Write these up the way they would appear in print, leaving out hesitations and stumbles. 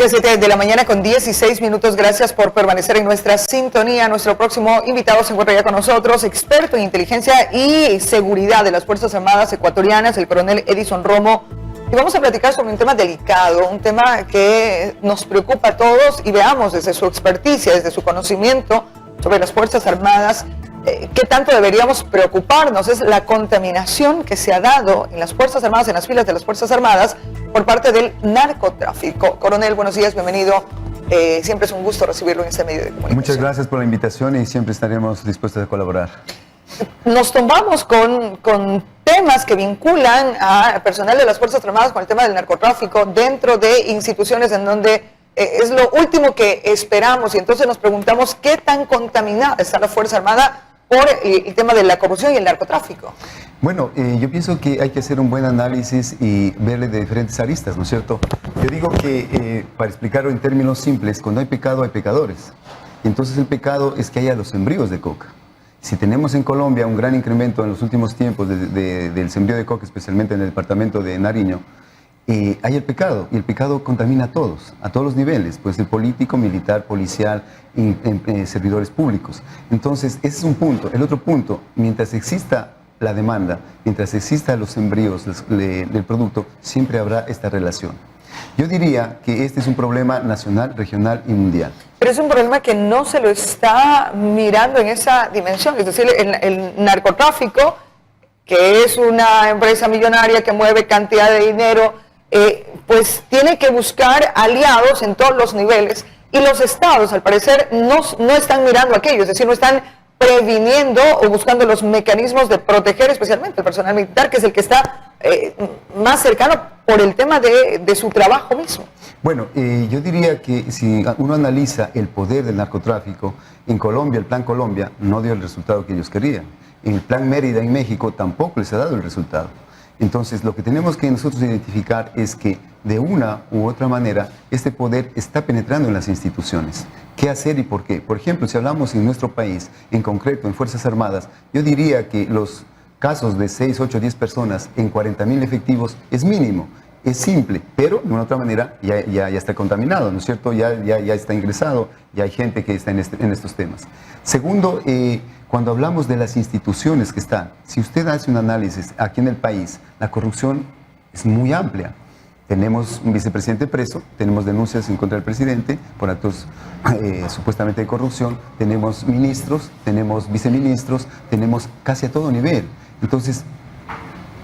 7 de la mañana con 16 minutos. Gracias por permanecer en nuestra sintonía. Nuestro próximo invitado se encuentra ya con nosotros, experto en inteligencia y seguridad de las Fuerzas Armadas ecuatorianas, el coronel Edison Romo. Y vamos a platicar sobre un tema delicado, un tema que nos preocupa a todos, y veamos desde su experticia, desde su conocimiento sobre las Fuerzas Armadas, qué tanto deberíamos preocuparnos. Es la contaminación que se ha dado en las Fuerzas Armadas, en las filas de las Fuerzas Armadas, por parte del narcotráfico. Coronel, buenos días, bienvenido. Siempre es un gusto recibirlo en este medio de comunicación. Muchas gracias por la invitación y siempre estaremos dispuestos a colaborar. Nos tomamos con temas que vinculan a personal de las Fuerzas Armadas con el tema del narcotráfico dentro de instituciones en donde es lo último que esperamos, y entonces nos preguntamos qué tan contaminada está la Fuerza Armada por el tema de la corrupción y el narcotráfico. Bueno, yo pienso que hay que hacer un buen análisis y verle de diferentes aristas, ¿no es cierto? Yo digo que, para explicarlo en términos simples, cuando hay pecado hay pecadores. Entonces el pecado es que haya los sembríos de coca. Si tenemos en Colombia un gran incremento en los últimos tiempos del sembrío de coca, especialmente en el departamento de Nariño, hay el pecado, y el pecado contamina a todos los niveles, pues el político, militar, policial, servidores públicos. Entonces, ese es un punto. El otro punto, mientras exista la demanda, mientras exista los sembríos del producto, siempre habrá esta relación. Yo diría que este es un problema nacional, regional y mundial. Pero es un problema que no se lo está mirando en esa dimensión, es decir, el narcotráfico, que es una empresa millonaria que mueve cantidad de dinero, pues tiene que buscar aliados en todos los niveles, y los estados al parecer no están mirando aquello, es decir, no están previniendo o buscando los mecanismos de proteger especialmente al personal militar, que es el que está más cercano por el tema de su trabajo mismo. Bueno, yo diría que si uno analiza el poder del narcotráfico, en Colombia, el Plan Colombia no dio el resultado que ellos querían. En el Plan Mérida en México tampoco les ha dado el resultado. Entonces, lo que tenemos que nosotros identificar es que, de una u otra manera, este poder está penetrando en las instituciones. ¿Qué hacer y por qué? Por ejemplo, si hablamos en nuestro país, en concreto en Fuerzas Armadas, yo diría que los casos de 6, 8, 10 personas en 40.000 efectivos es mínimo. Es simple, pero de una u otra manera ya está contaminado, ¿no es cierto? Ya está ingresado, ya hay gente que está en estos temas. Segundo, cuando hablamos de las instituciones que están, si usted hace un análisis aquí en el país, la corrupción es muy amplia. Tenemos un vicepresidente preso, tenemos denuncias en contra del presidente por actos supuestamente de corrupción, tenemos ministros, tenemos viceministros, tenemos casi a todo nivel. Entonces,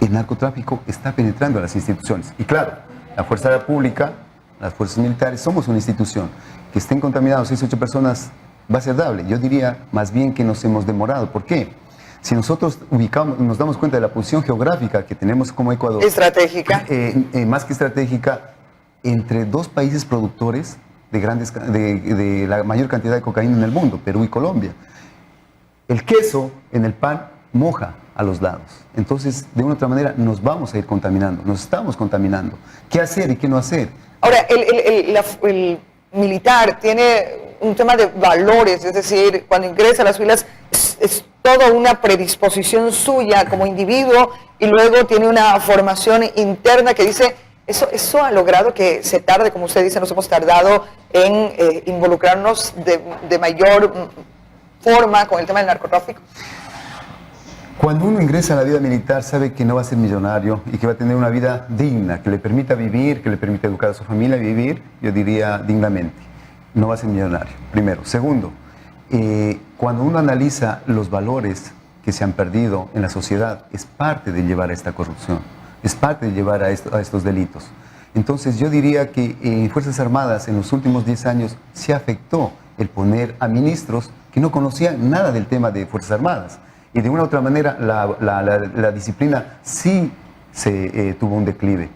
el narcotráfico está penetrando a las instituciones. Y claro, la fuerza pública, las fuerzas militares, somos una institución. Que estén contaminados 6 o 8 personas va a ser dable. Yo diría más bien que nos hemos demorado. ¿Por qué? Si nosotros nos damos cuenta de la posición geográfica que tenemos como Ecuador. Estratégica. Más que estratégica, entre dos países productores de la mayor cantidad de cocaína en el mundo, Perú y Colombia. El queso en el pan moja a los lados. Entonces, de una u otra manera, nos vamos a ir contaminando, nos estamos contaminando. ¿Qué hacer y qué no hacer? Ahora, el militar tiene un tema de valores, es decir, cuando ingresa a las filas es toda una predisposición suya como individuo, y luego tiene una formación interna que dice, eso ha logrado que se tarde, como usted dice, nos hemos tardado en involucrarnos de mayor forma con el tema del narcotráfico. Cuando uno ingresa a la vida militar sabe que no va a ser millonario y que va a tener una vida digna, que le permita vivir, que le permita educar a su familia y vivir, yo diría, dignamente. No va a ser millonario, primero. Segundo, cuando uno analiza los valores que se han perdido en la sociedad, es parte de llevar a esta corrupción, es parte de llevar a estos delitos. Entonces yo diría que en Fuerzas Armadas en los últimos 10 años se afectó el poner a ministros que no conocían nada del tema de Fuerzas Armadas. Y de una u otra manera la disciplina sí tuvo un declive.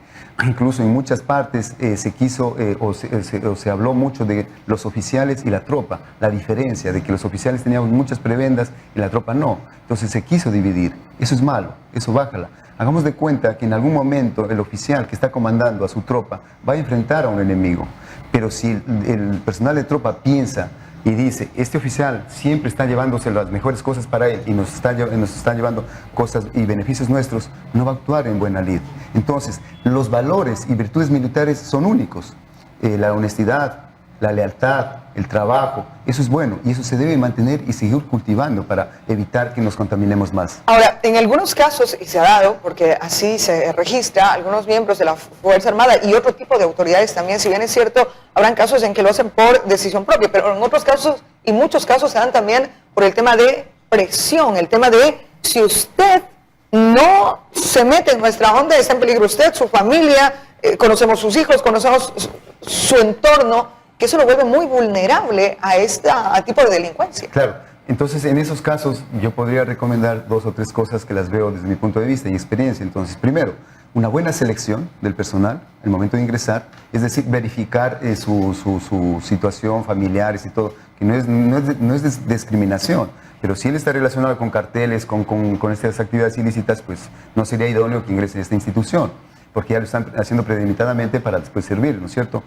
Incluso en muchas partes se quiso o se habló mucho de los oficiales y la tropa, la diferencia de que los oficiales tenían muchas prebendas y la tropa no. Entonces se quiso dividir. Eso es malo, eso bájala. Hagamos de cuenta que en algún momento el oficial que está comandando a su tropa va a enfrentar a un enemigo. Pero si el personal de tropa piensa y dice, este oficial siempre está llevándose las mejores cosas para él y nos está llevando cosas y beneficios nuestros, no va a actuar en buena lid. Entonces, los valores y virtudes militares son únicos. la honestidad, la lealtad, el trabajo, eso es bueno y eso se debe mantener y seguir cultivando para evitar que nos contaminemos más. Ahora, en algunos casos, y se ha dado, porque así se registra, algunos miembros de la Fuerza Armada y otro tipo de autoridades también, si bien es cierto, habrán casos en que lo hacen por decisión propia, pero en otros casos, y muchos casos se dan también por el tema de presión, el tema de si usted no se mete en nuestra onda, está en peligro usted, su familia, conocemos sus hijos, conocemos su entorno, que eso lo vuelve muy vulnerable a este tipo de delincuencia. Claro, entonces en esos casos yo podría recomendar 2 o 3 cosas que las veo desde mi punto de vista y experiencia. Entonces, primero, una buena selección del personal al momento de ingresar, es decir, verificar su situación, familiares y todo, que no es discriminación, pero si él está relacionado con carteles, con estas actividades ilícitas, pues no sería idóneo que ingrese a esta institución, porque ya lo están haciendo premeditadamente para después servir, ¿no es cierto?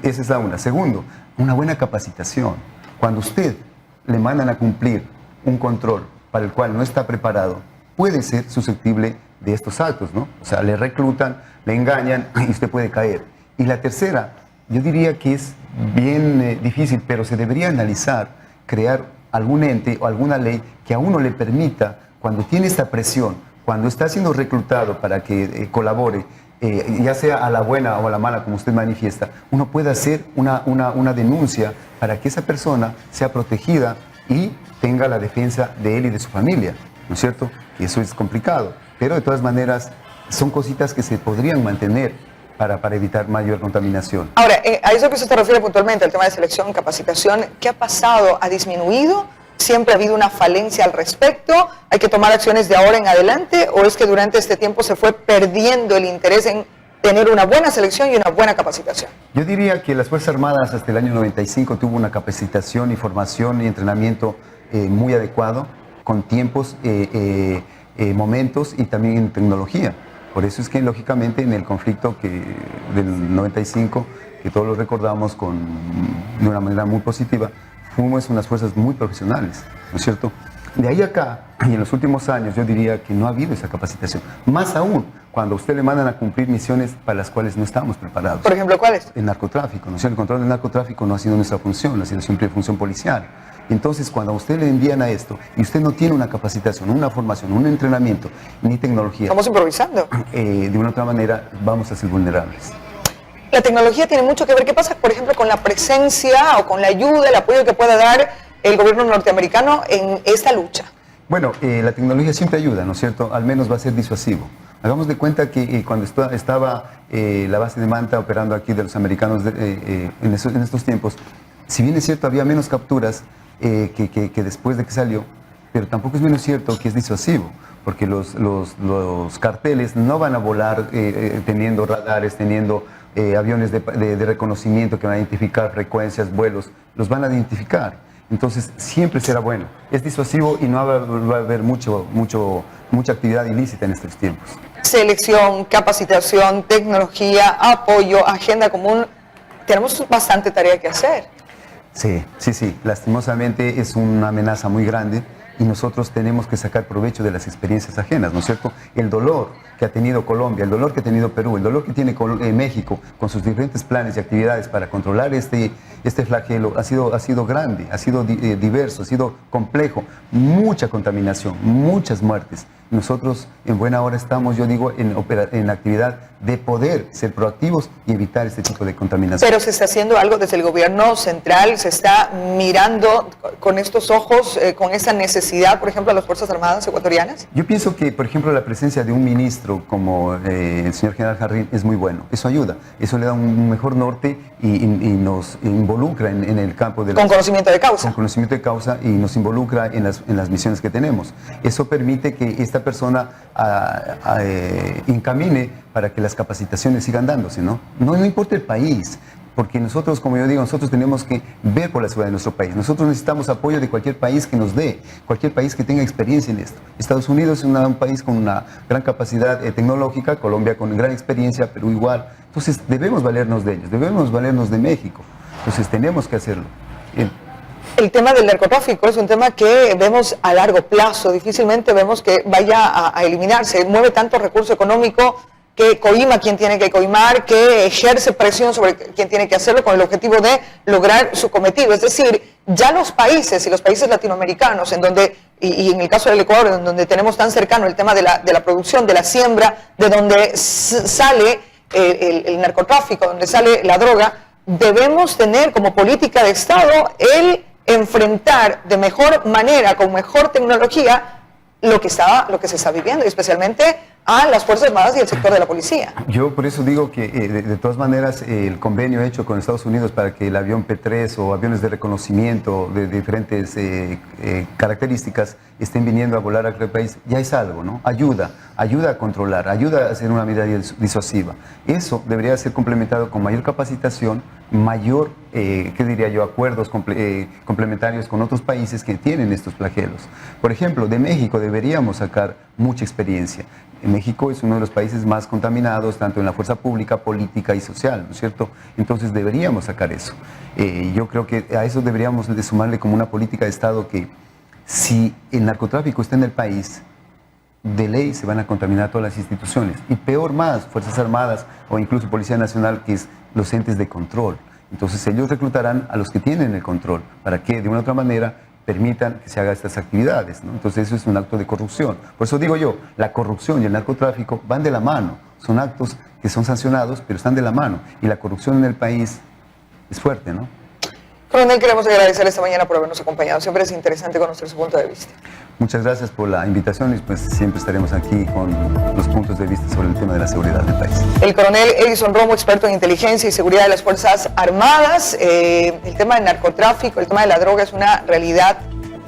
Esa es la una. Segundo, una buena capacitación. Cuando usted le mandan a cumplir un control para el cual no está preparado, puede ser susceptible de estos actos, ¿no? O sea, le reclutan, le engañan y usted puede caer. Y la tercera, yo diría que es bien difícil, pero se debería analizar, crear algún ente o alguna ley que a uno le permita, cuando tiene esta presión, cuando está siendo reclutado para que colabore, ya sea a la buena o a la mala, como usted manifiesta, uno puede hacer una denuncia para que esa persona sea protegida y tenga la defensa de él y de su familia, ¿no es cierto? Y eso es complicado, pero de todas maneras son cositas que se podrían mantener para evitar mayor contaminación. Ahora, a eso que usted se refiere puntualmente, al tema de selección, capacitación, ¿qué ha pasado? ¿Ha disminuido? ¿Siempre ha habido una falencia al respecto? ¿Hay que tomar acciones de ahora en adelante? ¿O es que durante este tiempo se fue perdiendo el interés en tener una buena selección y una buena capacitación? Yo diría que las Fuerzas Armadas hasta el año 95 tuvo una capacitación y formación y entrenamiento muy adecuado, con tiempos, momentos y también en tecnología. Por eso es que lógicamente en el conflicto del 95, que todos lo recordamos de una manera muy positiva, fuimos unas fuerzas muy profesionales, ¿no es cierto? De ahí acá, y en los últimos años, yo diría que no ha habido esa capacitación. Más aún, cuando a usted le mandan a cumplir misiones para las cuales no estamos preparados. Por ejemplo, ¿cuáles? El narcotráfico, ¿no es cierto? El control del narcotráfico no ha sido nuestra función, ha sido siempre función policial. Entonces, cuando a usted le envían a esto, y usted no tiene una capacitación, una formación, un entrenamiento, ni tecnología. Estamos improvisando. De una u otra manera, vamos a ser vulnerables. La tecnología tiene mucho que ver. ¿Qué pasa, por ejemplo, con la presencia o con la ayuda, el apoyo que pueda dar el gobierno norteamericano en esta lucha? Bueno, la tecnología siempre ayuda, ¿no es cierto? Al menos va a ser disuasivo. Hagamos de cuenta que cuando estaba la base de Manta operando aquí de los americanos en estos tiempos, si bien es cierto, había menos capturas que después de que salió, pero tampoco es menos cierto que es disuasivo, porque los carteles no van a volar teniendo radares, teniendo aviones de reconocimiento que van a identificar frecuencias, vuelos, los van a identificar. Entonces siempre será bueno. Es disuasivo y no va a haber mucha actividad ilícita en estos tiempos. Selección, capacitación, tecnología, apoyo, agenda común. Tenemos bastante tarea que hacer. Sí. Lastimosamente es una amenaza muy grande y nosotros tenemos que sacar provecho de las experiencias ajenas, ¿no es cierto? El dolor que ha tenido Colombia, el dolor que ha tenido Perú, el dolor que tiene México con sus diferentes planes y actividades para controlar este flagelo ha sido grande, ha sido diverso, ha sido complejo, mucha contaminación, muchas muertes. Nosotros en buena hora estamos, yo digo, en la actividad de poder ser proactivos y evitar este tipo de contaminación. Pero se está haciendo algo desde el gobierno central, se está mirando con estos ojos, con esa necesidad, por ejemplo, a las Fuerzas Armadas ecuatorianas. Yo pienso que, por ejemplo, la presencia de un ministro como el señor general Jarrín es muy bueno. Eso ayuda, eso le da un mejor norte y nos involucra en el campo de... Con conocimiento de causa. Con conocimiento de causa y nos involucra en las misiones que tenemos. Eso permite que esta persona encamine para que las capacitaciones sigan dándose, ¿no? No importa el país, porque nosotros, como yo digo, nosotros tenemos que ver por la seguridad de nuestro país. Nosotros necesitamos apoyo de cualquier país que nos dé, cualquier país que tenga experiencia en esto. Estados Unidos es un país con una gran capacidad tecnológica, Colombia con gran experiencia, Perú igual. Entonces debemos valernos de ellos, debemos valernos de México. Entonces tenemos que hacerlo. Bien. El tema del narcotráfico es un tema que vemos a largo plazo, difícilmente vemos que vaya a eliminarse, mueve tanto recurso económico, que coima a quien tiene que coimar, que ejerce presión sobre quien tiene que hacerlo con el objetivo de lograr su cometido. Es decir, ya los países y los países latinoamericanos, en donde, y en el caso del Ecuador, en donde tenemos tan cercano el tema de la producción, de la siembra, de donde sale el narcotráfico, donde sale la droga, debemos tener como política de Estado el enfrentar de mejor manera, con mejor tecnología, lo que se está viviendo, y especialmente a las Fuerzas Armadas y el sector de la policía. Yo por eso digo que de todas maneras el convenio hecho con Estados Unidos para que el avión P-3 o aviones de reconocimiento de diferentes características estén viniendo a volar a aquel país, ya es algo, ¿no? Ayuda a controlar, ayuda a hacer una medida disuasiva. Eso debería ser complementado con mayor capacitación, mayor, ¿qué diría yo?, acuerdos complementarios con otros países que tienen estos flagelos. Por ejemplo, de México deberíamos sacar mucha experiencia. México es uno de los países más contaminados, tanto en la fuerza pública, política y social, ¿no es cierto? Entonces deberíamos sacar eso. Yo creo que a eso deberíamos de sumarle como una política de Estado que si el narcotráfico está en el país, de ley se van a contaminar todas las instituciones. Y peor más, Fuerzas Armadas o incluso Policía Nacional, que es los entes de control. Entonces ellos reclutarán a los que tienen el control, para que de una u otra manera permitan que se hagan estas actividades, ¿no? Entonces eso es un acto de corrupción. Por eso digo yo, la corrupción y el narcotráfico van de la mano. Son actos que son sancionados, pero están de la mano. Y la corrupción en el país es fuerte, ¿no? Coronel, queremos agradecer esta mañana por habernos acompañado. Siempre es interesante conocer su punto de vista. Muchas gracias por la invitación y pues siempre estaremos aquí con los puntos de vista sobre el tema de la seguridad del país. El coronel Edison Romo, experto en inteligencia y seguridad de las Fuerzas Armadas. El tema del narcotráfico, el tema de la droga es una realidad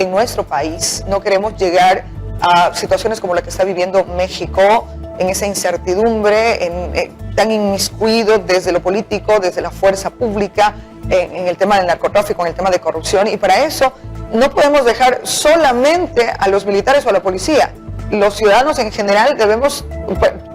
en nuestro país. No queremos llegar a situaciones como la que está viviendo México, en esa incertidumbre, tan inmiscuido desde lo político, desde la fuerza pública, en el tema del narcotráfico, en el tema de corrupción, y para eso no podemos dejar solamente a los militares o a la policía. Los ciudadanos en general debemos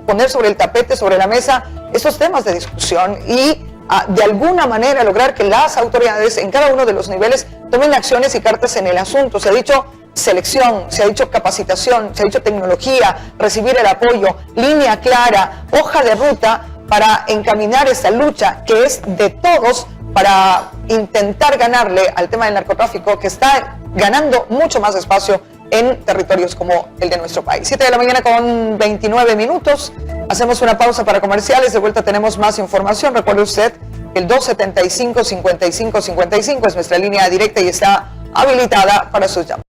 poner sobre el tapete, sobre la mesa, estos temas de discusión y de alguna manera lograr que las autoridades en cada uno de los niveles tomen acciones y cartas en el asunto. Se ha dicho selección, se ha dicho capacitación, se ha dicho tecnología, recibir el apoyo, línea clara, hoja de ruta para encaminar esta lucha que es de todos, para intentar ganarle al tema del narcotráfico, que está ganando mucho más espacio en territorios como el de nuestro país. 7 de la mañana con 29 minutos. Hacemos una pausa para comerciales. De vuelta tenemos más información. Recuerde usted, el 275-5555 es nuestra línea directa y está habilitada para sus llamadas.